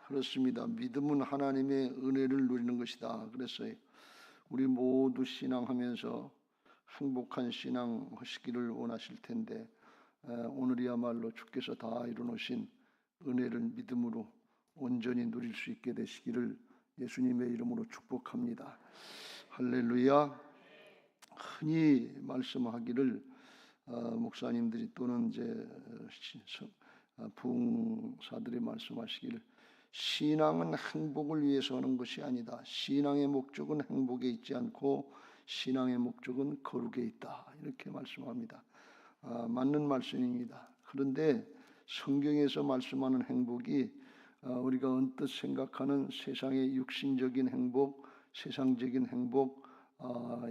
그렇습니다. 믿음은 하나님의 은혜를 누리는 것이다 그랬어요. 우리 모두 신앙하면서 행복한 신앙 하시기를 원하실 텐데 오늘이야말로 주께서 다 이루놓으신 은혜를 믿음으로 온전히 누릴 수 있게 되시기를 예수님의 이름으로 축복합니다. 할렐루야. 흔히 말씀하기를 목사님들이 또는 이제 부흥사들이 말씀하시기를 신앙은 행복을 위해서 하는 것이 아니다. 신앙의 목적은 행복에 있지 않고 신앙의 목적은 거룩에 있다. 이렇게 말씀합니다. 맞는 말씀입니다. 그런데 성경에서 말씀하는 행복이 우리가 언뜻 생각하는 세상의 육신적인 행복, 세상적인 행복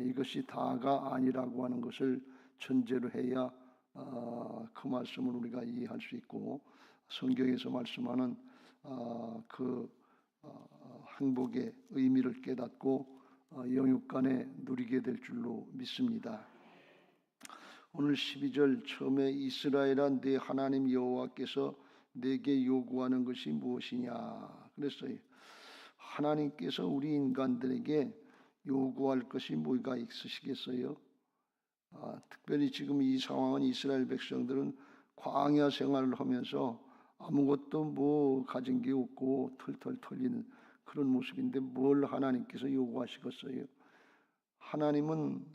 이것이 다가 아니라고 하는 것을 전제로 해야 그 말씀을 우리가 이해할 수 있고 성경에서 말씀하는 그 행복의 의미를 깨닫고 영육간에 누리게 될 줄로 믿습니다. 오늘 12절 처음에 이스라엘아 네 하나님 여호와께서 내게 요구하는 것이 무엇이냐 그랬어요. 하나님께서 우리 인간들에게 요구할 것이 뭐가 있으시겠어요? 특별히 지금 이 상황은 이스라엘 백성들은 광야 생활을 하면서 아무것도 뭐 가진 게 없고 털털 털리는 그런 모습인데 뭘 하나님께서 요구하시겠어요? 하나님은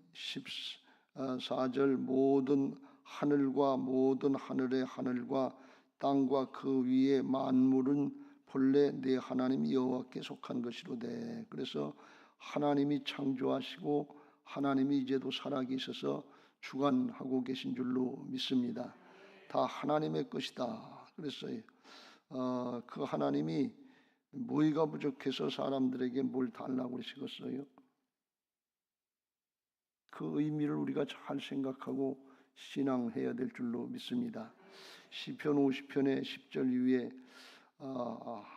14절 모든 하늘과 모든 하늘의 하늘과 땅과 그 위에 만물은 본래 내 하나님 여호와께 속한 것이로되. 그래서 하나님이 창조하시고 하나님이 이제도 살아계셔서 주관하고 계신 줄로 믿습니다. 다 하나님의 것이다 그랬어요. 그 하나님이 뭐가 부족해서 사람들에게 뭘 달라고 그러시겠어요? 그 의미를 우리가 잘 생각하고 신앙해야 될 줄로 믿습니다. 시편 50편의 10절 이후에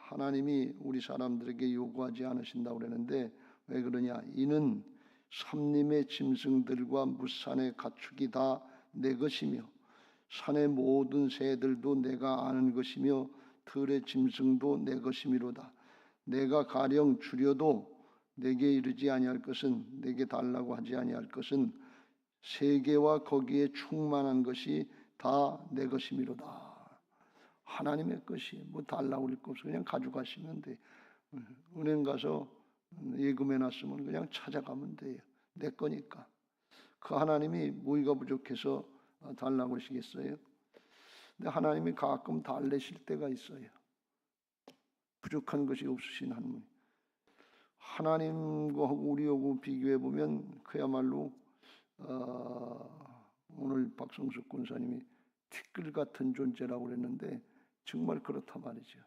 하나님이 우리 사람들에게 요구하지 않으신다고 그러는데 왜 그러냐? 이는 삼림의 짐승들과 무산의 가축이 다 내 것이며 산의 모든 새들도 내가 아는 것이며 들의 짐승도 내 것이미로다. 내가 가령 주려도 내게 이르지 아니할 것은 내게 달라고 하지 아니할 것은 세계와 거기에 충만한 것이 다 내 것이미로다. 하나님의 것이 뭐 달라고 그럴 거 없어. 그냥 가져가시면 돼. 은행 가서 예금해놨으면 그냥 찾아가면 돼요. 내 거니까. 그 하나님이 뭐가 부족해서 달라고 하시겠어요? 근데 하나님이 가끔 달래실 때가 있어요. 부족한 것이 없으신 하나님. 하나님과 우리하고 비교해 보면 그야말로 오늘 박성숙 군사님이 티끌 같은 존재라고 그랬는데 정말 그렇다 말이죠.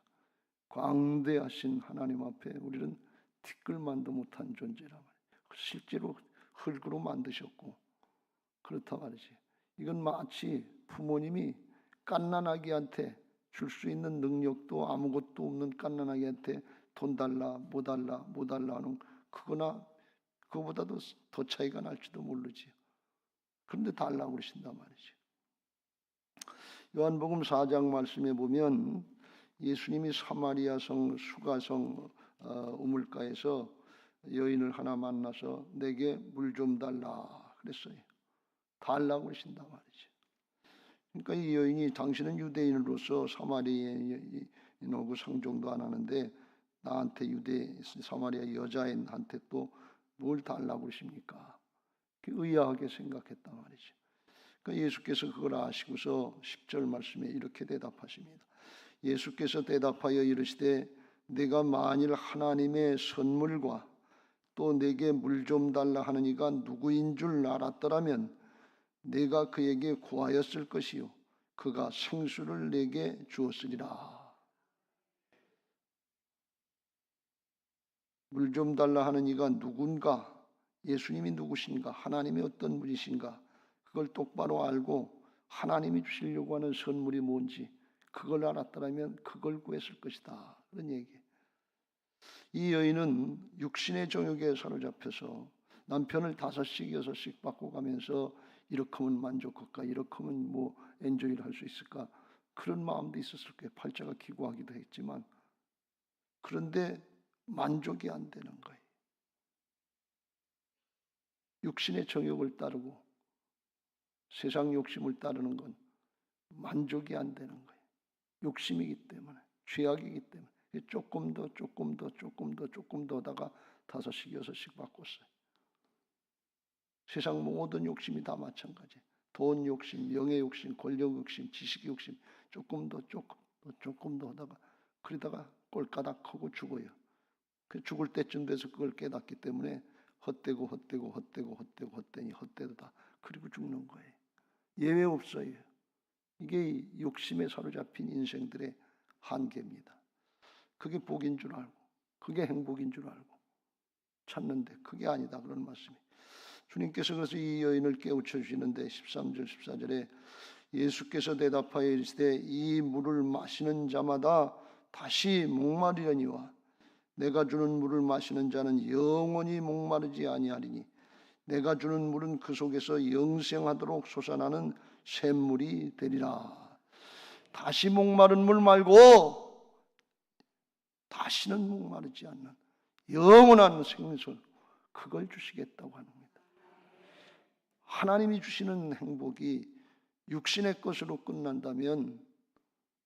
광대하신 하나님 앞에 우리는 티끌만도 못한 존재라 말이에요. 실제로 흙으로 만드셨고 그렇다 말이지. 이건 마치 부모님이 갓난아기한테 줄 수 있는 능력도 아무것도 없는 갓난아기한테 돈 달라 뭐 달라 뭐 달라 하는 그거나 그거보다도 더 차이가 날지도 모르지. 그런데 달라고 그러신단 말이지. 요한복음 4장 말씀에 보면 예수님이 사마리아 성 수가성 우물가에서 여인을 하나 만나서 내게 물 좀 달라 그랬어요. 달라고 그러신단 말이지. 그러니까 이 여인이 당신은 유대인으로서 사마리아인하고 상종도 안 하는데 나한테 사마리아 여자인한테 또 뭘 달라고 그러십니까? 의아하게 생각했단 말이죠. 그러니까 예수께서 그걸 아시고서 10절 말씀에 이렇게 대답하십니다. 예수께서 대답하여 이르시되 내가 만일 하나님의 선물과 또 내게 물 좀 달라 하는 이가 누구인 줄 알았더라면 내가 그에게 구하였을 것이요 그가 생수를 내게 주었으리라. 물 좀 달라 하는 이가 누군가, 예수님이 누구신가, 하나님이 어떤 분이신가 그걸 똑바로 알고 하나님이 주시려고 하는 선물이 뭔지 그걸 알았더라면 그걸 구했을 것이다. 그런 얘기예요. 이 여인은 육신의 정욕에 사로잡혀서 남편을 5씩 6씩 바꿔가면서 이렇게 하면 만족할까, 이렇게 하면 뭐 엔조이를 할 수 있을까 그런 마음도 있었을 거예요. 팔자가 기고하기도 했지만 그런데 만족이 안 되는 거예요. 육신의 정욕을 따르고 세상 욕심을 따르는 건 만족이 안 되는 거예요. 욕심이기 때문에, 죄악이기 때문에 조금 더 하다가 5씩 6씩 바꿨어요. 세상 모든 욕심이 다 마찬가지. 돈 욕심, 명예 욕심, 권력 욕심, 지식 욕심 조금 더 하다가 그러다가 꼴까닥하고 죽어요. 그 죽을 때쯤 돼서 그걸 깨닫기 때문에 헛되고 헛되니 헛되다. 그리고 죽는 거예요. 예외 없어요. 이게 욕심에 사로잡힌 인생들의 한계입니다. 그게 복인 줄 알고, 그게 행복인 줄 알고 찾는데 그게 아니다 그런 말씀이. 주님께서 그래서 이 여인을 깨우쳐 주시는데 13절 14절에 예수께서 대답하여 이르시되 이 물을 마시는 자마다 다시 목마르려니와 내가 주는 물을 마시는 자는 영원히 목마르지 아니하리니 내가 주는 물은 그 속에서 영생하도록 솟아나는 샘물이 되리라. 다시 목마른 물 말고 다시는 목마르지 않는 영원한 생수, 그걸 주시겠다고 하는 겁니다. 하나님이 주시는 행복이 육신의 것으로 끝난다면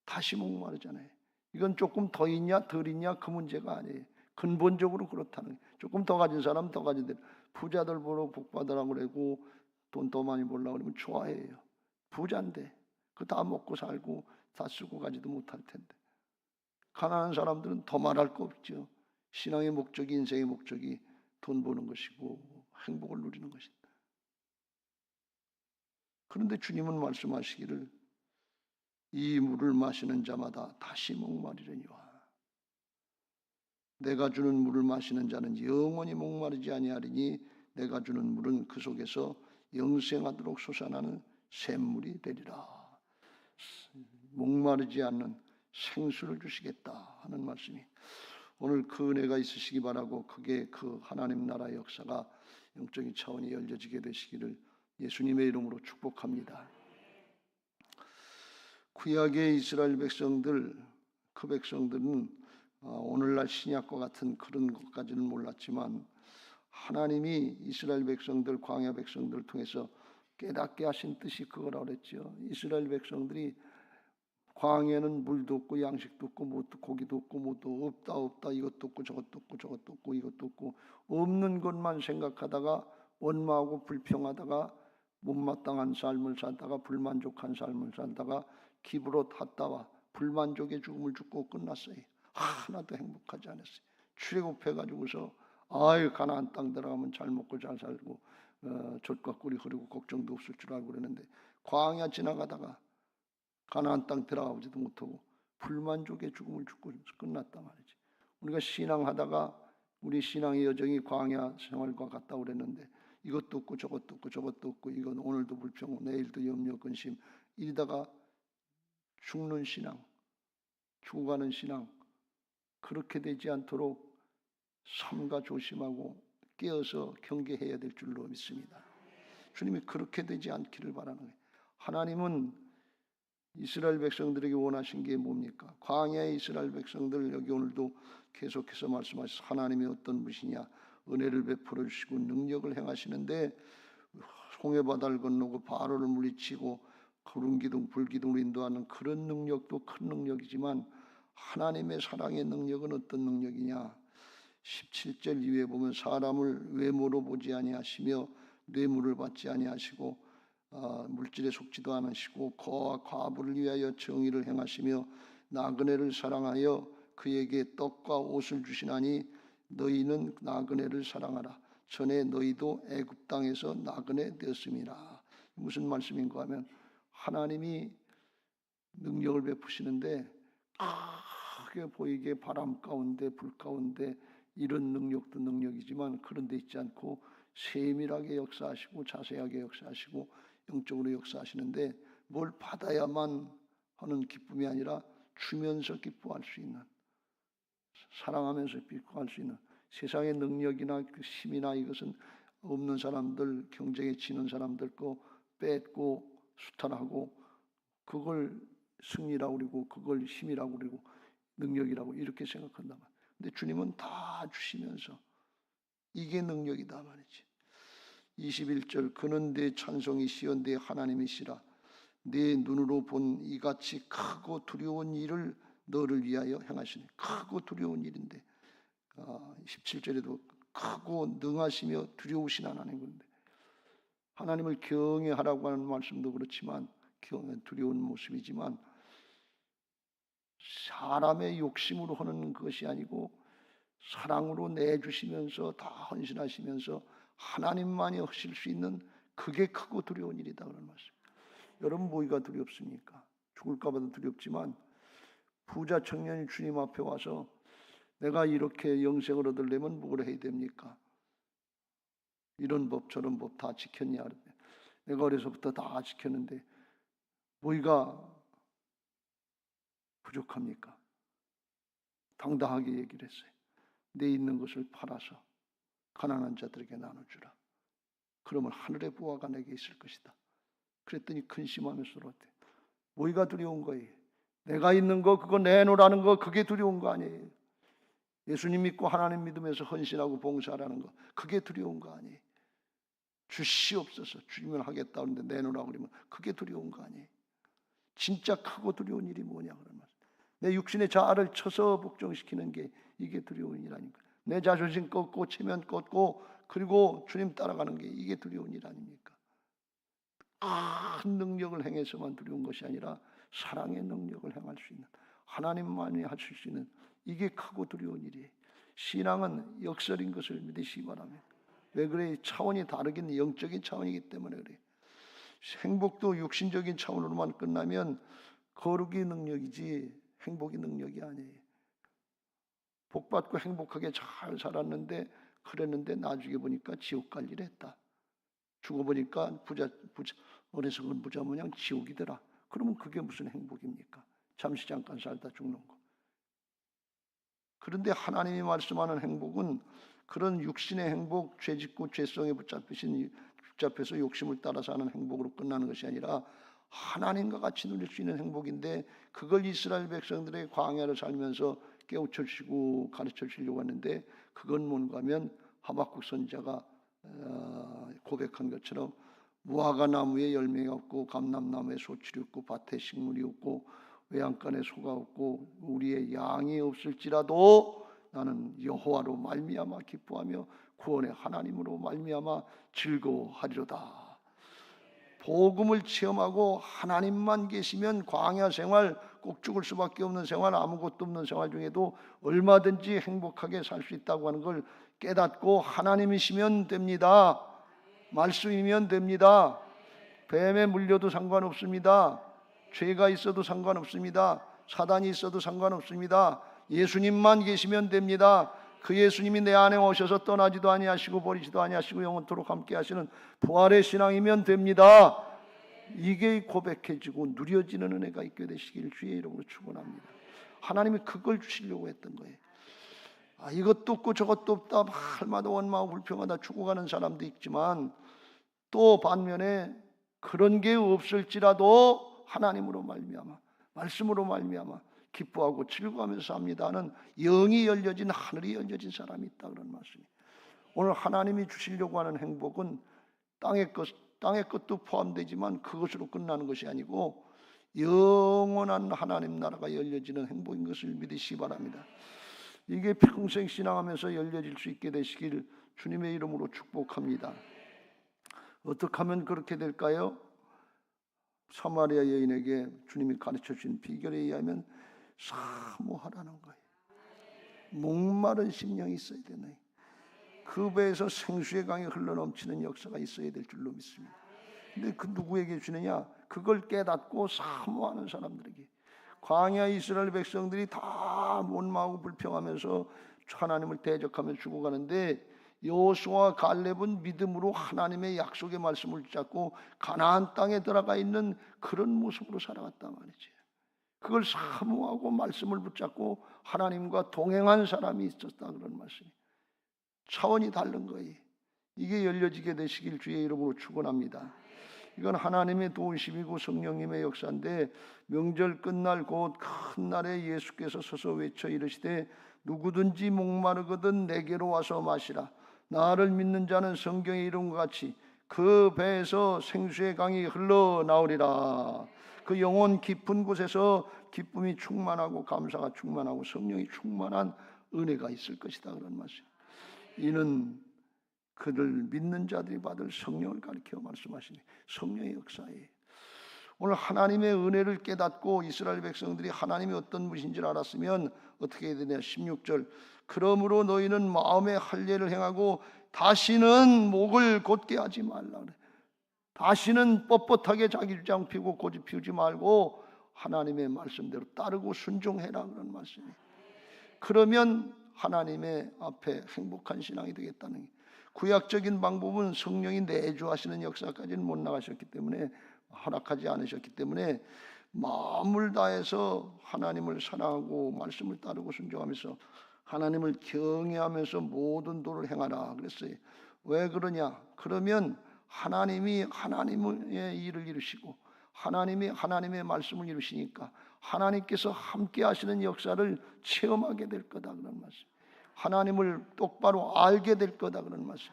다시 목마르잖아요. 이건 조금 더 있냐 덜 있냐 그 문제가 아니에요. 근본적으로 그렇다는 거예요. 조금 더 가진 사람 더 가진 대로 부자들 보러 복 받으라고 그러고 돈 더 많이 벌라고 그러면 좋아해요. 부자인데 그 다 먹고 살고 다 쓰고 가지도 못할 텐데. 가난한 사람들은 더 말할 거 없죠. 신앙의 목적이, 인생의 목적이 돈 버는 것이고 행복을 누리는 것이다. 그런데 주님은 말씀하시기를 이 물을 마시는 자마다 다시 목마르려니와 내가 주는 물을 마시는 자는 영원히 목마르지 아니하리니 내가 주는 물은 그 속에서 영생하도록 솟아나는 샘물이 되리라. 목마르지 않는 생수를 주시겠다 하는 말씀이 오늘 그 은혜가 있으시기 바라고 그게 그 하나님 나라의 역사가 영적인 차원이 열려지게 되시기를 예수님의 이름으로 축복합니다. 구약의 이스라엘 백성들, 그 백성들은 오늘날 신약과 같은 그런 것까지는 몰랐지만 하나님이 이스라엘 백성들, 광야 백성들을 통해서 깨닫게 하신 뜻이 그거라고 그랬죠. 이스라엘 백성들이 광야에는 물도 없고 양식도 없고 뭐도 고기도 없고 뭐도 없다 이것도 없고 저것도 없고 이것도 없고 없는 것만 생각하다가 원망하고 불평하다가 못마땅한 삶을 살다가 불만족한 삶을 살다가 기브롯 핫다와 불만족의 죽음을 죽고 끝났어요. 하나도 행복하지 않았어요. 출애굽해가지고서 가나안 땅 들어가면 잘 먹고 잘 살고 젖과 꿀이 흐르고 걱정도 없을 줄 알고 그랬는데 광야 지나가다가 가나안 땅 들어가보지도 못하고 불만족의 죽음을 죽고 끝났단 말이지. 우리가 신앙하다가 우리 신앙의 여정이 광야 생활과 같다고 그랬는데 이것도 없고 저것도 없고 이건 오늘도 불평 내일도 염려 근심 이러다가 죽는 신앙, 죽어가는 신앙 그렇게 되지 않도록 삼가 조심하고 깨어서 경계해야 될 줄로 믿습니다. 주님이 그렇게 되지 않기를 바라는 거예요. 하나님은 이스라엘 백성들에게 원하신 게 뭡니까? 광야의 이스라엘 백성들 여기 오늘도 계속해서 말씀하셔서 하나님이 어떤 분이냐 은혜를 베풀어 주시고 능력을 행하시는데 홍해바다를 건너고 바로를 물리치고 구름기둥 불기둥으로 인도하는 그런 능력도 큰 능력이지만 하나님의 사랑의 능력은 어떤 능력이냐 17절 이후에 보면 사람을 외모로 보지 아니하시며 뇌물을 받지 아니하시고 물질에 속지도 않으시고 거와 과부를 위하여 정의를 행하시며 나그네를 사랑하여 그에게 떡과 옷을 주시나니 너희는 나그네를 사랑하라. 전에 너희도 애굽 땅에서 나그네 되었음이라. 무슨 말씀인가 하면 하나님이 능력을 베푸시는데 크게 보이게 바람 가운데 불 가운데 이런 능력도 능력이지만 그런 데 있지 않고 세밀하게 역사하시고 자세하게 역사하시고 영적으로 역사하시는데 뭘 받아야만 하는 기쁨이 아니라 주면서 기뻐할 수 있는 사랑하면서 기뻐할 수 있는 세상의 능력이나 그 힘이나 이것은 없는 사람들 경쟁에 지는 사람들 거 뺏고 수탈하고 그걸 승리라고 그러고 그걸 힘이라고 그러고 능력이라고 이렇게 생각한다면 근데 주님은 다 주시면서 이게 능력이다 말이지. 21절 그는 내 찬송이시여 내 하나님이시라. 내 눈으로 본 이같이 크고 두려운 일을 너를 위하여 행하시니. 크고 두려운 일인데 17절에도 크고 능하시며 두려우신 하나님인데, 하나님을 경외하라고 하는 말씀도 그렇지만 두려운 모습이지만 사람의 욕심으로 하는 것이 아니고 사랑으로 내주시면서 다 헌신하시면서 하나님만이 하실 수 있는, 그게 크고 두려운 일이다 그런 말씀. 여러분 뭐가 두렵습니까? 죽을까 봐도 두렵지만 부자 청년이 주님 앞에 와서 내가 이렇게 영생을 얻으려면 뭘 해야 됩니까? 이런 법 저런 법 다 지켰냐? 내가 어려서부터 다 지켰는데 뭐가 부족합니까? 당당하게 얘기를 했어요. 내 있는 것을 팔아서 가난한 자들에게 나눠주라. 그러면 하늘의 부활가 내게 있을 것이다. 그랬더니 근심하면서 그랬대. 뭐가 두려운 거예요? 내가 있는 거 그거 내놓으라는 거, 그게 두려운 거 아니에요. 예수님 믿고 하나님 믿으면서 헌신하고 봉사하라는 거, 그게 두려운 거 아니에요. 주시옵소서, 주님을 하겠다 하는데 내놓으라고 그러면 그게 두려운 거 아니에요. 진짜 크고 두려운 일이 뭐냐 그런 말씀. 내 육신의 자아를 쳐서 복종시키는 게 이게 두려운 일 아닙니까? 내 자존심 꺾고 체면 꺾고 그리고 주님 따라가는 게 이게 두려운 일 아닙니까? 큰 능력을 행해서만 두려운 것이 아니라 사랑의 능력을 행할 수 있는, 하나님만이 하실 수 있는, 이게 크고 두려운 일이에요. 신앙은 역설인 것을 믿으시기 바랍니다. 왜 그래? 차원이 다르긴 영적인 차원이기 때문에 그래요. 행복도 육신적인 차원으로만 끝나면 거룩이 능력이지 행복이 능력이 아니에요. 복받고 행복하게 잘 살았는데 그랬는데 나중에 보니까 지옥 갈 일 했다. 죽어보니까 부자 어리석은 부자 모양 지옥이더라. 그러면 그게 무슨 행복입니까? 잠시 잠깐 살다 죽는 거. 그런데 하나님이 말씀하는 행복은 그런 육신의 행복, 죄짓고 죄성에 붙잡혀서 욕심을 따라 사는 행복으로 끝나는 것이 아니라 하나님과 같이 누릴 수 있는 행복인데, 그걸 이스라엘 백성들의 광야를 살면서 깨우쳐 주시고 가르쳐 주시려고 하는데, 그건 뭔가 하면 하박국 선지자가 고백한 것처럼 무화과 나무에 열매가 없고 감람나무에 소출이 없고 밭에 식물이 없고 외양간에 소가 없고 우리의 양이 없을지라도 나는 여호와로 말미암아 기뻐하며 구원의 하나님으로 말미암아 즐거워하리로다. 복음을 체험하고 하나님만 계시면 광야 생활, 꼭 죽을 수밖에 없는 생활, 아무것도 없는 생활 중에도 얼마든지 행복하게 살 수 있다고 하는 걸 깨닫고 하나님이시면 됩니다. 말씀이면 됩니다. 뱀에 물려도 상관없습니다. 죄가 있어도 상관없습니다. 사단이 있어도 상관없습니다. 예수님만 계시면 됩니다. 그 예수님이 내 안에 오셔서 떠나지도 아니하시고 버리지도 아니하시고 영원토록 함께 하시는 부활의 신앙이면 됩니다. 이게 고백해지고 누려지는 은혜가 있게 되시길 주의 이름으로 축원합니다. 하나님이 그걸 주시려고 했던 거예요. 이것도 없고 저것도 없다, 할마다 원망하고 불평하다 죽어가는 사람도 있지만, 또 반면에 그런 게 없을지라도 하나님으로 말미암아, 말씀으로 말미암아 기뻐하고 즐거워하면서 삽니다는 영이 열려진, 하늘이 열려진 사람이 있다 그런 말씀이에요. 오늘 하나님이 주시려고 하는 행복은 땅의 것도 포함되지만 그것으로 끝나는 것이 아니고 영원한 하나님 나라가 열려지는 행복인 것을 믿으시기 바랍니다. 이게 평생 신앙하면서 열려질 수 있게 되시길 주님의 이름으로 축복합니다. 어떻게 하면 그렇게 될까요? 사마리아 여인에게 주님이 가르쳐 주신 비결에 의하면 사모하라는 거예요. 목마른 심령이 있어야 되네. 그 배에서 생수의 강이 흘러넘치는 역사가 있어야 될 줄로 믿습니다. 근데 그 누구에게 주느냐? 그걸 깨닫고 사모하는 사람들에게. 광야 이스라엘 백성들이 다 원망하고 불평하면서 하나님을 대적하며 죽어가는데, 여호수아와 갈렙은 믿음으로 하나님의 약속의 말씀을 붙잡고 가나안 땅에 들어가 있는 그런 모습으로 살아갔단 말이지. 그걸 사모하고 말씀을 붙잡고 하나님과 동행한 사람이 있었다 그런 말씀이. 차원이 다른 거예요. 이게 열려지게 되시길 주의 이름으로 축원합니다. 이건 하나님의 도우심이고 성령님의 역사인데, 명절 끝날 곧 큰 날에 예수께서 서서 외쳐 이르시되 누구든지 목마르거든 내게로 와서 마시라. 나를 믿는 자는 성경에 이룬 것 같이 그 배에서 생수의 강이 흘러나오리라. 그 영혼 깊은 곳에서 기쁨이 충만하고 감사가 충만하고 성령이 충만한 은혜가 있을 것이다, 그런 말씀. 이는 그들 믿는 자들이 받을 성령을 가리켜 말씀하시니 성령의 역사예요. 오늘 하나님의 은혜를 깨닫고 이스라엘 백성들이 하나님이 어떤 분이신지를 알았으면 어떻게 해야 되냐. 16절, 그러므로 너희는 마음의 할례를 행하고 다시는 목을 곧게 하지 말라. 다시는 뻣뻣하게 자기 주장 피우고 고집 피우지 말고 하나님의 말씀대로 따르고 순종해라, 그런 말씀이에요. 그러면 하나님의 앞에 행복한 신앙이 되겠다는 게, 구약적인 방법은 성령이 내주하시는 역사까지는 못 나가셨기 때문에, 허락하지 않으셨기 때문에 마음을 다해서 하나님을 사랑하고 말씀을 따르고 순종하면서 하나님을 경외하면서 모든 도를 행하라 그랬어요. 왜 그러냐? 그러면 하나님이 하나님의 일을 이루시고 하나님이 하나님의 말씀을 이루시니까 하나님께서 함께 하시는 역사를 체험하게 될 거다, 그런 말씀. 하나님을 똑바로 알게 될 거다, 그런 말씀.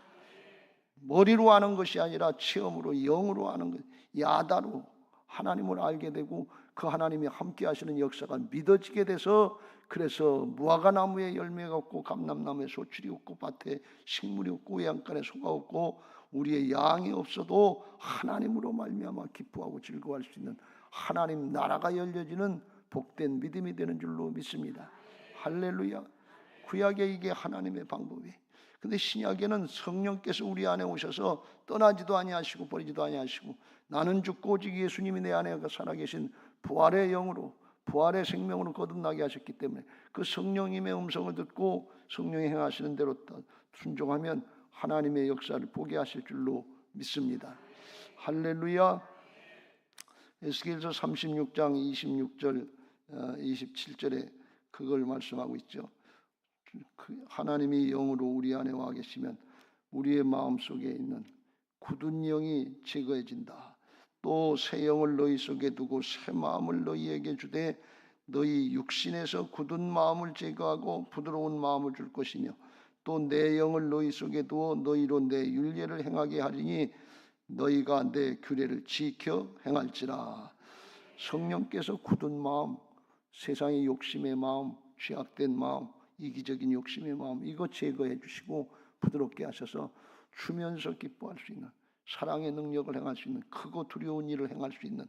머리로 아는 것이 아니라 체험으로, 영으로 아는 것, 야다로 하나님을 알게 되고 그 하나님이 함께 하시는 역사가 믿어지게 돼서, 그래서 무화과나무에 열매가 없고 감람나무에 소출이 없고 밭에 식물이 없고 외양간에 소가 없고 우리의 양이 없어도 하나님으로 말미암아 기뻐하고 즐거워할 수 있는 하나님 나라가 열려지는 복된 믿음이 되는 줄로 믿습니다. 할렐루야. 구약에 이게 하나님의 방법이에요. 근데 신약에는 성령께서 우리 안에 오셔서 떠나지도 아니하시고 버리지도 아니하시고 나는 죽고 오직 예수님이 내 안에 살아계신 부활의 영으로, 부활의 생명으로 거듭나게 하셨기 때문에 그 성령님의 음성을 듣고 성령이 행하시는 대로 순종하면 하나님의 역사를 보게 하실 줄로 믿습니다. 할렐루야. 에스겔서 36장 26절 27절에 그걸 말씀하고 있죠. 하나님이 영으로 우리 안에 와 계시면 우리의 마음속에 있는 굳은 영이 제거해진다. 또 새 영을 너희 속에 두고 새 마음을 너희에게 주되 너희 육신에서 굳은 마음을 제거하고 부드러운 마음을 줄 것이며 또 내 영을 너희 속에 두어 너희로 내 율례를 행하게 하리니 너희가 내 규례를 지켜 행할지라. 성령께서 굳은 마음, 세상의 욕심의 마음, 죄악된 마음, 이기적인 욕심의 마음, 이거 제거해 주시고 부드럽게 하셔서 주면서 기뻐할 수 있는, 사랑의 능력을 행할 수 있는, 크고 두려운 일을 행할 수 있는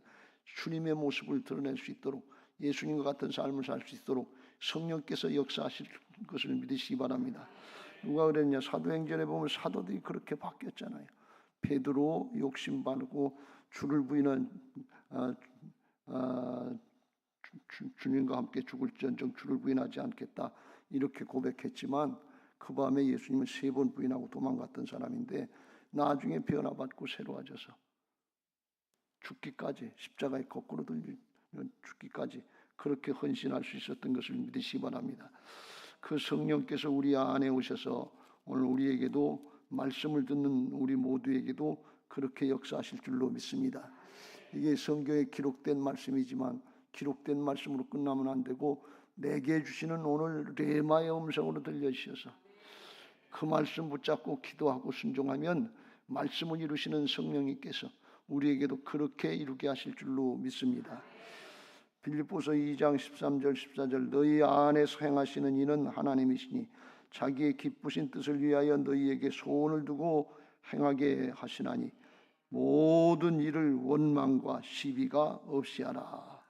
주님의 모습을 드러낼 수 있도록, 예수님과 같은 삶을 살 수 있도록 성령께서 역사하실 것을 믿으시기 바랍니다. 누가 그랬냐? 사도행전에 보면 사도들이 그렇게 바뀌었잖아요. 베드로 욕심 바르고 주를 부인한 주님과 함께 죽을지언정 주를 부인하지 않겠다 이렇게 고백했지만 그 밤에 예수님은 3번 부인하고 도망갔던 사람인데 나중에 변화받고 새로워져서 죽기까지, 십자가에 거꾸로 들리는 죽기까지 그렇게 헌신할 수 있었던 것을 믿으시기 바랍니다. 그 성령께서 우리 안에 오셔서 오늘 우리에게도, 말씀을 듣는 우리 모두에게도 그렇게 역사하실 줄로 믿습니다. 이게 성경에 기록된 말씀이지만 기록된 말씀으로 끝나면 안 되고 내게 주시는 오늘 레마의 음성으로 들려주셔서 그 말씀 붙잡고 기도하고 순종하면 말씀을 이루시는 성령님께서 우리에게도 그렇게 이루게 하실 줄로 믿습니다. 빌립보서 2장 13절 14절 너희 안에서 행하시는 이는 하나님이시니 자기의 기쁘신 뜻을 위하여 너희에게 소원을 두고 행하게 하시나니 모든 일을 원망과 시비가 없이 하라.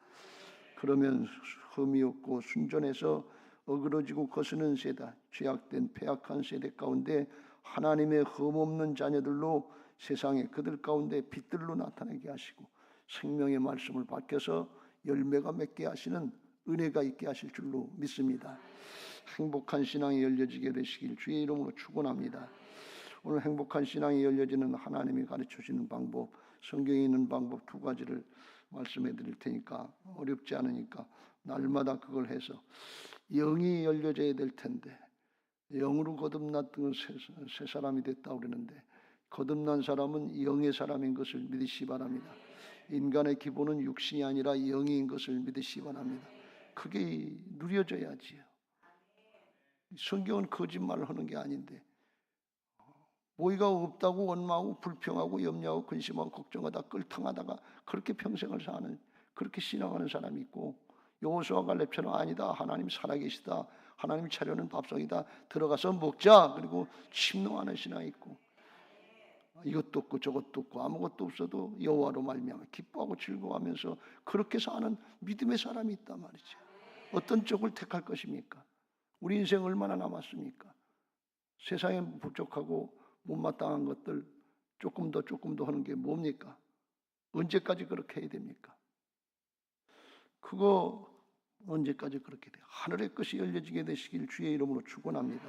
그러면 흠이 없고 순전해서 어그러지고 거스는 세대, 죄악된 패악한 세대 가운데 하나님의 흠없는 자녀들로 세상에 그들 가운데 빛들로 나타나게 하시고 생명의 말씀을 밝혀서 열매가 맺게 하시는 은혜가 있게 하실 줄로 믿습니다. 행복한 신앙이 열려지게 되시길 주의 이름으로 축원합니다. 오늘 행복한 신앙이 열려지는 하나님이 가르쳐 주시는 방법, 성경에 있는 방법 2가지를 말씀해 드릴 테니까 어렵지 않으니까 날마다 그걸 해서, 영이 열려져야 될 텐데 영으로 거듭났던 새 사람이 됐다고 그러는데 거듭난 사람은 영의 사람인 것을 믿으시기 바랍니다. 인간의 기본은 육신이 아니라 영인 것을 믿으시기 바랍니다. 그게 누려져야지요. 성경은 거짓말을 하는 게 아닌데 모의가 없다고 원망하고 불평하고 염려하고 근심하고 걱정하다 끌탕하다가 그렇게 평생을 사는, 그렇게 신앙하는 사람이 있고, 여호수아 갈렙처럼 아니다, 하나님 살아계시다, 하나님 차려는 밥상이다, 들어가서 먹자, 그리고 침노하는 신앙이 있고, 이것도 없고 저것도 없고 아무것도 없어도 여호와로 말미암아 기뻐하고 즐거워하면서 그렇게 사는 믿음의 사람이 있단 말이죠. 어떤 쪽을 택할 것입니까? 우리 인생 얼마나 남았습니까? 세상에 부족하고 못마땅한 것들 조금 더 하는 게 뭡니까? 언제까지 그렇게 해야 됩니까? 그거 언제까지 그렇게 돼요? 하늘의 것이 열려지게 되시길 주의 이름으로 축원합니다.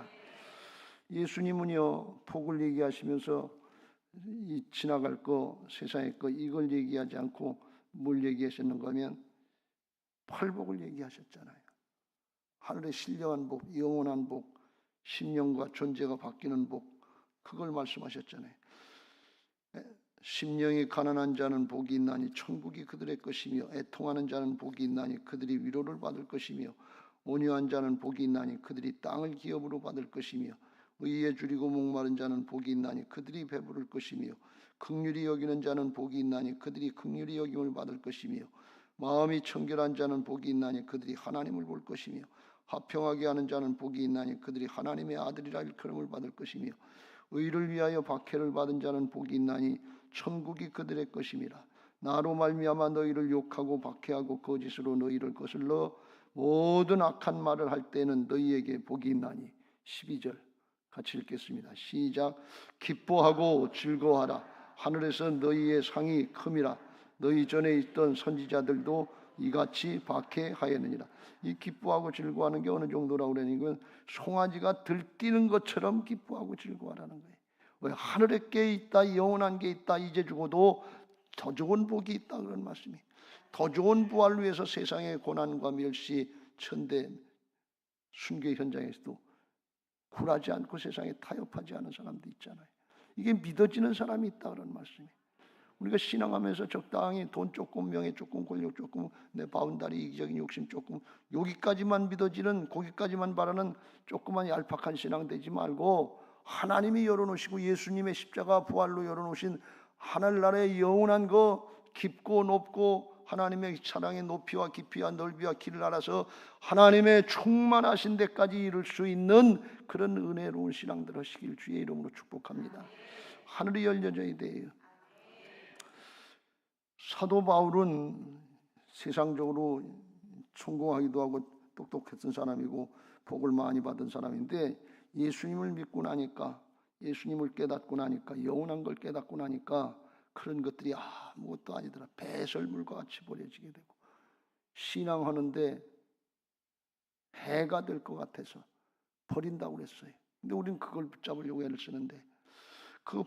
예수님은요, 복을 얘기하시면서 이 지나갈 거, 세상의 거 이걸 얘기하지 않고 뭘 얘기하셨는가 하면 팔복을 얘기하셨잖아요. 하늘의 신령한 복, 영원한 복, 심령과 존재가 바뀌는 복, 그걸 말씀하셨잖아요. 심령이 가난한 자는 복이 있나니 천국이 그들의 것이며, 애통하는 자는 복이 있나니 그들이 위로를 받을 것이며, 온유한 자는 복이 있나니 그들이 땅을 기업으로 받을 것이며, 의에 줄이고 목마른 자는 복이 있나니 그들이 배부를 것이며, 긍휼히 여기는 자는 복이 있나니 그들이 긍휼히 여김을 받을 것이며, 마음이 청결한 자는 복이 있나니 그들이 하나님을 볼 것이며, 화평하게 하는 자는 복이 있나니 그들이 하나님의 아들이라 일컬음을 받을 것이며, 의를 위하여 박해를 받은 자는 복이 있나니 천국이 그들의 것임이라. 나로 말미암아 너희를 욕하고 박해하고 거짓으로 너희를 거슬러 모든 악한 말을 할 때는 너희에게 복이 있나니. 12절 같이 읽겠습니다. 시작. 기뻐하고 즐거워하라. 하늘에서 너희의 상이 큼이라. 너희 전에 있던 선지자들도 이같이 박해하였느니라. 이 기뻐하고 즐거워하는 게 어느 정도라고 그러는 건 송아지가 들뛰는 것처럼 기뻐하고 즐거워하라는 거예요. 왜? 하늘에 게 있다, 영원한 게 있다, 이제 죽어도 더 좋은 복이 있다, 그런 말씀이. 더 좋은 부활을 위해서 세상의 고난과 멸시, 천대, 순교 현장에서도 굴하지 않고 세상에 타협하지 않은 사람도 있잖아요. 이게 믿어지는 사람이 있다, 그런 말씀이. 우리가 신앙하면서 적당히 돈 조금, 명예 조금, 권력 조금, 내 바운다리, 이기적인 욕심 조금, 여기까지만 믿어지는, 거기까지만 바라는 조그만 얄팍한 신앙 되지 말고, 하나님이 열어놓으시고 예수님의 십자가 부활로 열어놓으신 하늘나라의 영원한 거, 깊고 높고 하나님의 사랑의 높이와 깊이와 넓이와 길을 알아서 하나님의 충만하신 데까지 이룰 수 있는 그런 은혜로운 신앙들 하시길 주의 이름으로 축복합니다. 하늘이 열려져야 돼요. 사도 바울은 세상적으로 성공하기도 하고 똑똑했던 사람이고 복을 많이 받은 사람인데, 예수님을 믿고 나니까, 예수님을 깨닫고 나니까, 영원한 걸 깨닫고 나니까 그런 것들이 아무것도 아니더라. 배설물과 같이 버려지게 되고, 신앙하는데 해가 될 것 같아서 버린다고 그랬어요. 근데 우리는 그걸 붙잡으려고 애를 쓰는데, 그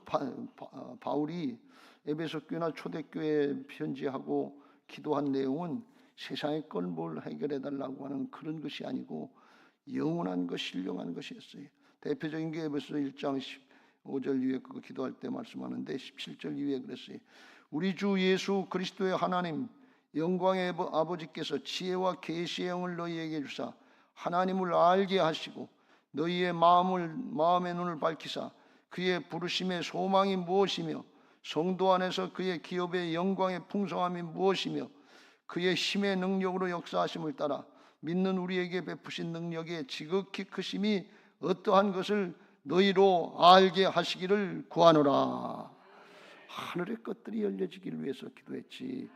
바울이 에베소 교회나 초대교회에 편지하고 기도한 내용은 세상의 걸 뭘 해결해 달라고 하는 그런 것이 아니고 영원한 것, 신령한 것이었어요. 대표적인 게 에베소 1장 15절 이후에 그거 기도할 때 말씀하는데 17절 이후에 그랬어요. 우리 주 예수 그리스도의 하나님 영광의 아버지께서 지혜와 계시의 영을 너희에게 주사 하나님을 알게 하시고 너희의 마음의 눈을 밝히사 그의 부르심의 소망이 무엇이며 성도 안에서 그의 기업의 영광의 풍성함이 무엇이며 그의 힘의 능력으로 역사하심을 따라 믿는 우리에게 베푸신 능력의 지극히 크심이 어떠한 것을 너희로 알게 하시기를 구하노라. 하늘의 것들이 열려지기를 위해서 기도했지,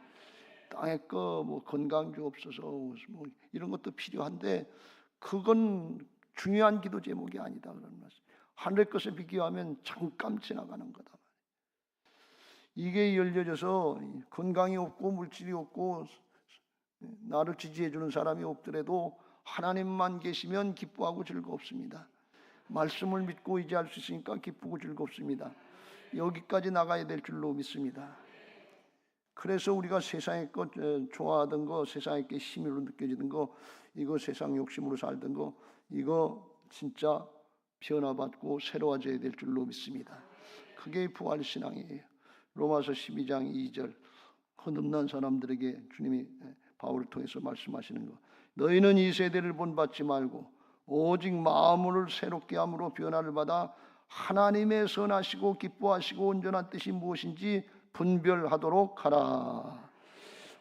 땅의 거 뭐 건강 주옵소서 뭐 이런 것도 필요한데 그건 중요한 기도 제목이 아니다, 그런 말씀. 하늘의 것에 비교하면 잠깐 지나가는 거다. 이게 열려져서 건강이 없고 물질이 없고 나를 지지해 주는 사람이 없더라도 하나님만 계시면 기뻐하고 즐겁습니다. 말씀을 믿고 의지할 수 있으니까 기쁘고 즐겁습니다. 여기까지 나가야 될 줄로 믿습니다. 그래서 우리가 세상의 것 좋아하던 거, 세상의 게 힘으로 느껴지던 거, 이거 세상 욕심으로 살던 거, 이거 진짜 변화받고 새로워져야 될 줄로 믿습니다. 그게 부활신앙이에요. 로마서 12장 2절 거듭난 사람들에게 주님이 바울을 통해서 말씀하시는 거. 너희는 이 세대를 본받지 말고 오직 마음을 새롭게 함으로 변화를 받아 하나님의 선하시고 기뻐하시고 온전한 뜻이 무엇인지 분별하도록 하라.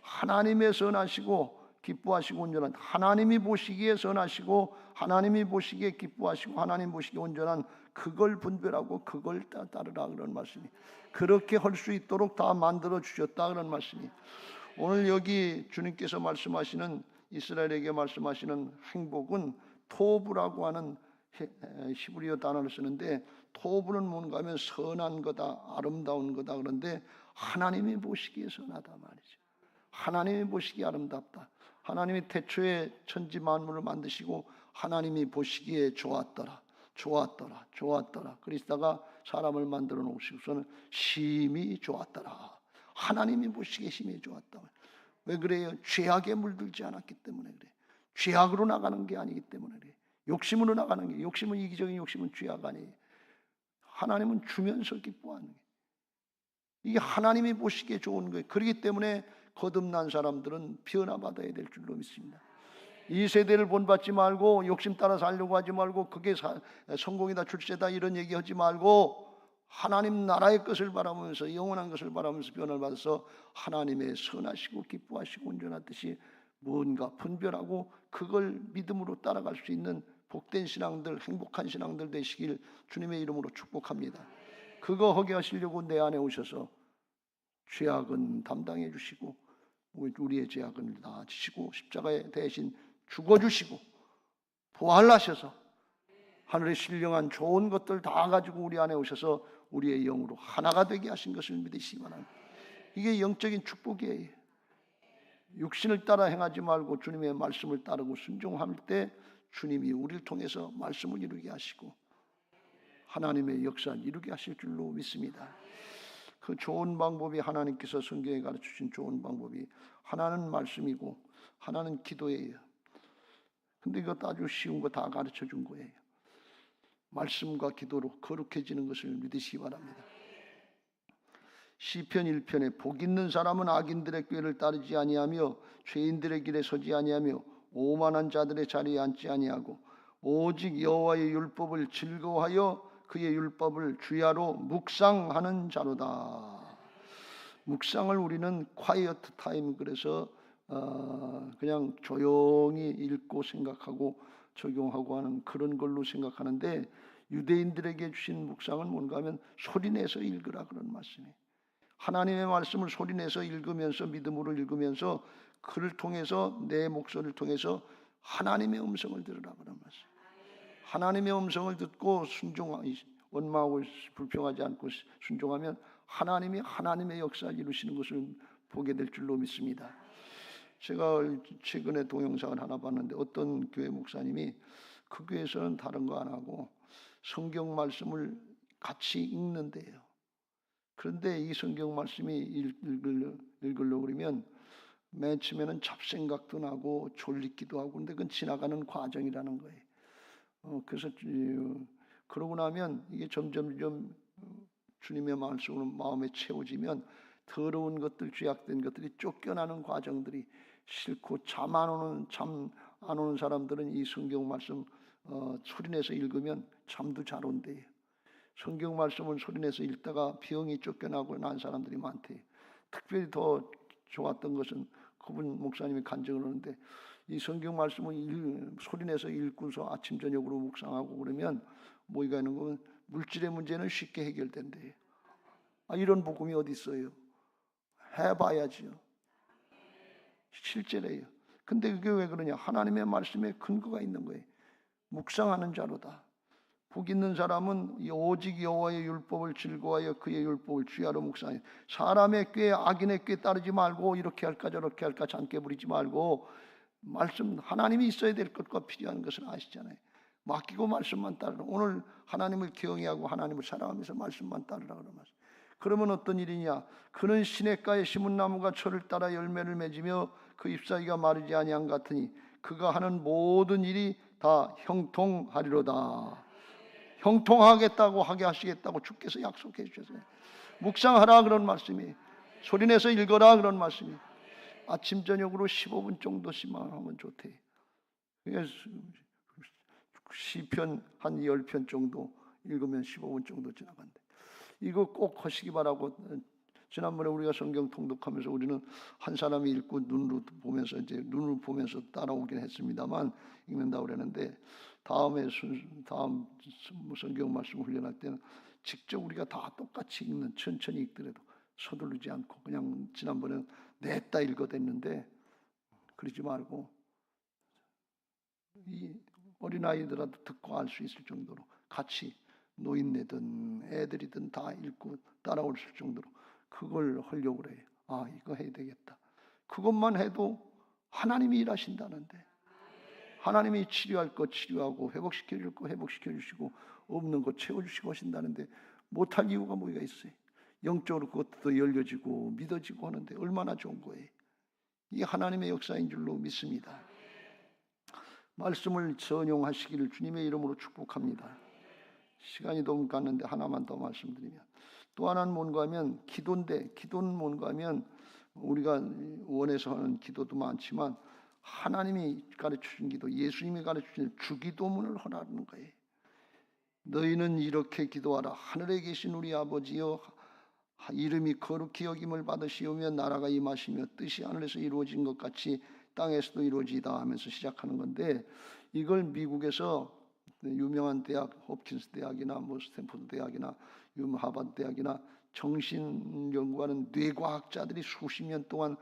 하나님의 선하시고 기뻐하시고 온전한, 하나님이 보시기에 선하시고 하나님이 보시기에 기뻐하시고 하나님 보시기에 온전한, 그걸 분별하고 그걸 따르라 그런 말씀이, 그렇게 할 수 있도록 다 만들어 주셨다 그런 말씀이. 오늘 여기 주님께서 말씀하시는, 이스라엘에게 말씀하시는 행복은 토부라고 하는 히브리어 단어를 쓰는데, 토부는 뭔가 하면 선한 거다, 아름다운 거다. 그런데 하나님이 보시기에 선하다 말이죠. 하나님이 보시기에 아름답다. 하나님이 태초에 천지 만물을 만드시고 하나님이 보시기에 좋았더라, 좋았더라, 좋았더라. 그러시다가 사람을 만들어 놓으시고서는 심히 좋았더라. 하나님이 보시기에 심히 좋았다. 왜 그래요? 죄악에 물들지 않았기 때문에 그래. 죄악으로 나가는 게 아니기 때문에 그래. 욕심으로 나가는 게, 욕심은 이기적인 욕심은 죄악 아니에요. 하나님은 주면서 기뻐하는 게, 이게 하나님이 보시기에 좋은 거예요. 그렇기 때문에 거듭난 사람들은 변화받아야 될 줄로 믿습니다. 이 세대를 본받지 말고 욕심 따라 살려고 하지 말고 그게 성공이다, 출세다 이런 얘기하지 말고 하나님 나라의 것을 바라보면서, 영원한 것을 바라보면서 변화를 받아서 하나님의 선하시고 기뻐하시고 온전한 뜻이 뭔가 분별하고 그걸 믿음으로 따라갈 수 있는 복된 신앙들, 행복한 신앙들 되시길 주님의 이름으로 축복합니다. 그거 하게 하시려고 내 안에 오셔서 죄악은 담당해 주시고 우리의 죄악은 다 지시고 십자가에 대신 죽어주시고 부활하셔서 하늘의 신령한 좋은 것들 다 가지고 우리 안에 오셔서 우리의 영으로 하나가 되게 하신 것을 믿으시기 바랍니다. 이게 영적인 축복이에요. 육신을 따라 행하지 말고 주님의 말씀을 따르고 순종할 때 주님이 우리를 통해서 말씀을 이루게 하시고 하나님의 역사를 이루게 하실 줄로 믿습니다. 그 좋은 방법이, 하나님께서 성경에 가르쳐주신 좋은 방법이 하나는 말씀이고 하나는 기도예요. 근데 이것도 아주 쉬운 거 다 가르쳐 준 거예요. 말씀과 기도로 거룩해지는 것을 믿으시기 바랍니다. 시편 1편에 복 있는 사람은 악인들의 꾀를 따르지 아니하며 죄인들의 길에 서지 아니하며 오만한 자들의 자리에 앉지 아니하고 오직 여호와의 율법을 즐거워하여 그의 율법을 주야로 묵상하는 자로다. 묵상을 우리는 quiet time, 그래서 그냥 조용히 읽고 생각하고 적용하고 하는 그런 걸로 생각하는데, 유대인들에게 주신 묵상은 뭔가 하면 소리내서 읽으라 그런 말씀이에요. 하나님의 말씀을 소리내서 읽으면서, 믿음으로 읽으면서 그를 통해서, 내 목소리를 통해서 하나님의 음성을 들으라 그런 말씀. 하나님의 음성을 듣고 원망하고 불평하지 않고 순종하면 하나님이 하나님의 역사를 이루시는 것을 보게 될 줄로 믿습니다. 제가 최근에 동영상을 하나 봤는데 어떤 교회 목사님이 그 교회에서는 다른 거 안 하고 성경 말씀을 같이 읽는데요. 그런데 이 성경 말씀이 읽으려고 그러면 맨 처음에는 잡생각도 나고 졸리기도 하고, 근데 그건 지나가는 과정이라는 거예요. 그래서 그러고 나면 이게 점점 주님의 말씀으로 마음에 채워지면 더러운 것들, 죄악된 것들이 쫓겨나는 과정들이, 싫고 잠 안 오는 사람들은 이 성경 말씀 소리내서 읽으면 잠도 잘 온대요. 성경 말씀을 소리내서 읽다가 병이 쫓겨나고 난 사람들이 많대요. 특별히 더 좋았던 것은 그분 목사님이 간증을 하는데, 이 성경 말씀을 소리내서 읽고서 아침 저녁으로 묵상하고 그러면 뭐가 있는 거면 물질의 문제는 쉽게 해결된대요. 이런 복음이 어디 있어요? 해봐야지요. 실제래요. 근데 그게 왜 그러냐? 하나님의 말씀에 근거가 있는 거예요. 묵상하는 자로다. 복 있는 사람은 오직 여호와의 율법을 즐거워하여 그의 율법을 주야로 묵상하여. 사람의 꾀, 악인의 꾀 따르지 말고 이렇게 할까 저렇게 할까 잔깨 부리지 말고, 말씀, 하나님이 있어야 될 것과 필요한 것을 아시잖아요. 맡기고 말씀만 따르라. 오늘 하나님을 경외하고 하나님을 사랑하면서 말씀만 따르라 그런 말씀. 그러면 어떤 일이냐? 그는 시냇가에 심은 나무가 철을 따라 열매를 맺으며 그 잎사귀가 마르지 아니한 같으니 그가 하는 모든 일이 다 형통하리로다. 형통하겠다고 하게 하시겠다고 주께서 약속해 주셨어요. 묵상하라 그런 말씀이, 소리내서 읽어라 그런 말씀이. 아침 저녁으로 15분 정도씩만 하면 좋대. 시편 한 10편 정도 읽으면 15분 정도 지나간대. 이거 꼭 하시기 바라고. 지난번에 우리가 성경 통독하면서 우리는 한 사람이 읽고 눈으로 보면서 따라오긴 했습니다만 읽는다고 그랬는데, 다음 성경 말씀 훈련할 때는 직접 우리가 다 똑같이 읽는, 천천히 읽더라도 서두르지 않고 그냥, 지난번에는 냈다 읽어댔는데 그러지 말고 이 어린아이들한테 듣고 알 수 있을 정도로 같이 노인네든 애들이든 다 읽고 따라올 수 있을 정도로 그걸 하려고 그래요. 아, 이거 해야 되겠다. 그것만 해도 하나님이 일하신다는데, 하나님이 치료할 것 치료하고 회복시켜 줄 거 회복시켜 주시고 없는 것 채워주시고 하신다는데 못할 이유가 뭐가 있어요? 영적으로 그것도 열려지고 믿어지고 하는데 얼마나 좋은 거예요. 이게 하나님의 역사인 줄로 믿습니다. 말씀을 전용하시기를 주님의 이름으로 축복합니다. 시간이 너무 갔는데 하나만 더 말씀드리면, 또 하나는 뭔가 하면 기도인데, 기도는 뭔가 하면 우리가 원해서 하는 기도도 많지만 하나님이 가르쳐준 기도, 예수님이 가르쳐준 주기도문을 하라는 거예요. 너희는 이렇게 기도하라. 하늘에 계신 우리 아버지여, 이름이 거룩히 여김을 받으시오며 나라가 임하시며 뜻이 하늘에서 이루어진 것 같이 땅에서도 이루어지다 하면서 시작하는 건데, 이걸 미국에서 유명한 대학, 홉킨스 대학이나 스탠포드 대학이나 하버드 대학이나 정신 연구하는 뇌과학자들이 수십 년 동안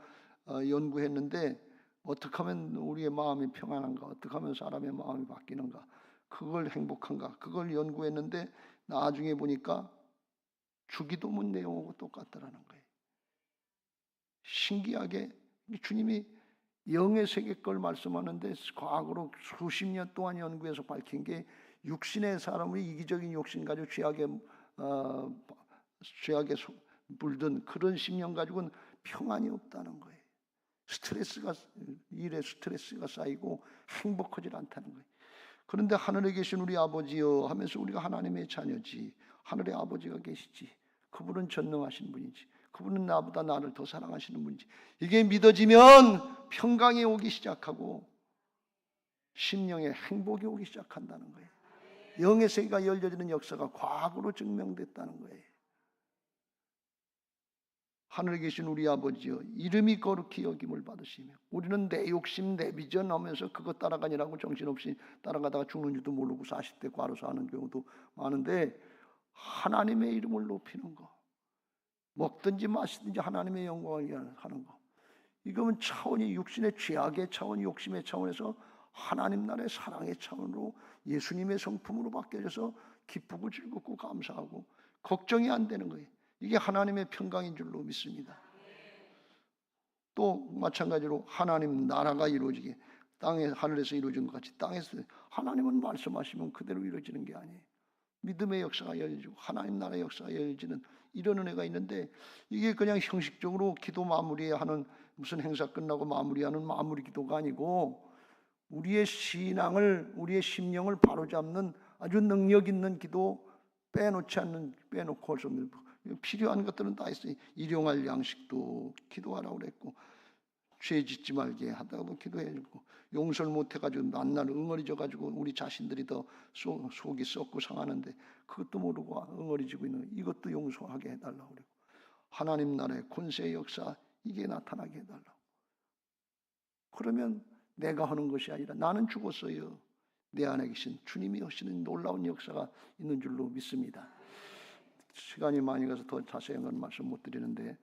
연구했는데, 어떻게 하면 우리의 마음이 평안한가, 어떻게 하면 사람의 마음이 바뀌는가, 그걸 행복한가, 그걸 연구했는데 나중에 보니까 주기도문 내용하고 똑같더라는 거예요. 신기하게 주님이 영의 세계 걸 말씀하는데, 과거로 수십 년 동안 연구해서 밝힌 게 육신의 사람의 이기적인 욕심 가지고 죄악에 물든 그런 심령 가지고는 평안이 없다는 거예요. 일에 스트레스가 쌓이고 행복하지 않다는 거예요. 그런데 하늘에 계신 우리 아버지여 하면서 우리가 하나님의 자녀지, 하늘에 아버지가 계시지, 그분은 전능하신 분이지, 그분은 나보다 나를 더 사랑하시는 분이지, 이게 믿어지면 평강이 오기 시작하고 심령에 행복이 오기 시작한다는 거예요. 영의 세계가 열려지는 역사가 과거로 증명됐다는 거예요. 하늘에 계신 우리 아버지여, 이름이 거룩히 여김을 받으시며. 우리는 내 욕심 내 비전 하면서 그것 따라가니라고 정신없이 따라가다가 죽는 줄도 모르고 40대 과로사 하는 경우도 많은데, 하나님의 이름을 높이는 거, 먹든지 마시든지 하나님의 영광을 위하여 하는 거, 이거는 차원이 육신의 죄악의 차원, 욕심의 차원에서 하나님 나라의 사랑의 차원으로 예수님의 성품으로 바뀌어져서 기쁘고 즐겁고 감사하고 걱정이 안 되는 거예요. 이게 하나님의 평강인 줄로 믿습니다. 또 마찬가지로 하나님 나라가 이루어지게, 땅에 하늘에서 이루어진 것 같이 땅에서, 하나님은 말씀하시면 그대로 이루어지는 게 아니에요. 믿음의 역사가 열리고 하나님 나라의 역사가 열리는 이런 은혜가 있는데, 이게 그냥 형식적으로 기도 마무리하는, 무슨 행사 끝나고 마무리하는 마무리 기도가 아니고 우리의 신앙을, 우리의 심령을 바로잡는 아주 능력 있는 기도, 빼놓지 않는, 빼놓고 할 수 없는 필요한 것들은 다 있어요. 일용할 양식도 기도하라고 그랬고, 죄 짓지 말게 하다가도 기도해주고, 용서를 못해가지고 만날 응어리져가지고 우리 자신들이 더 속이 썩고 상하는데 그것도 모르고 응어리지고 있는, 이것도 용서하게 해달라고 그러고, 하나님 나라의 권세의 역사 이게 나타나게 해달라고. 그러면 내가 하는 것이 아니라 나는 죽었어요. 내 안에 계신 주님이 하시는 놀라운 역사가 있는 줄로 믿습니다. 시간이 많이 가서 더 자세한 건 말씀 못 드리는데,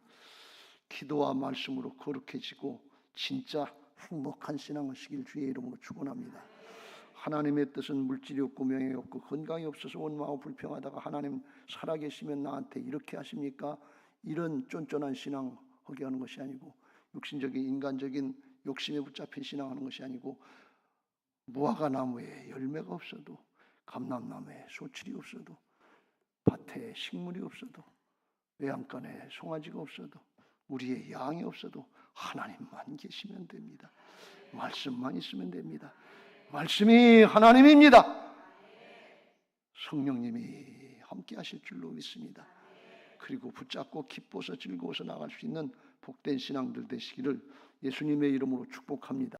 기도와 말씀으로 거룩해지고 진짜 행복한 신앙을 하시길 주의 이름으로 축원합니다. 하나님의 뜻은 물질이 없고 명예가 없고 건강이 없어서 원망하고 불평하다가 하나님 살아계시면 나한테 이렇게 하십니까? 이런 쫀쫀한 신앙 하게 하는 것이 아니고, 육신적인 인간적인 욕심에 붙잡힌 신앙하는 것이 아니고, 무화과 나무에 열매가 없어도, 감람나무에 소출이 없어도, 밭에 식물이 없어도, 외양간에 송아지가 없어도, 우리의 양이 없어도 하나님만 계시면 됩니다. 말씀만 있으면 됩니다. 말씀이 하나님입니다. 성령님이 함께 하실 줄로 믿습니다. 그리고 붙잡고 기뻐서 즐거워서 나갈 수 있는 복된 신앙들 되시기를 예수님의 이름으로 축복합니다.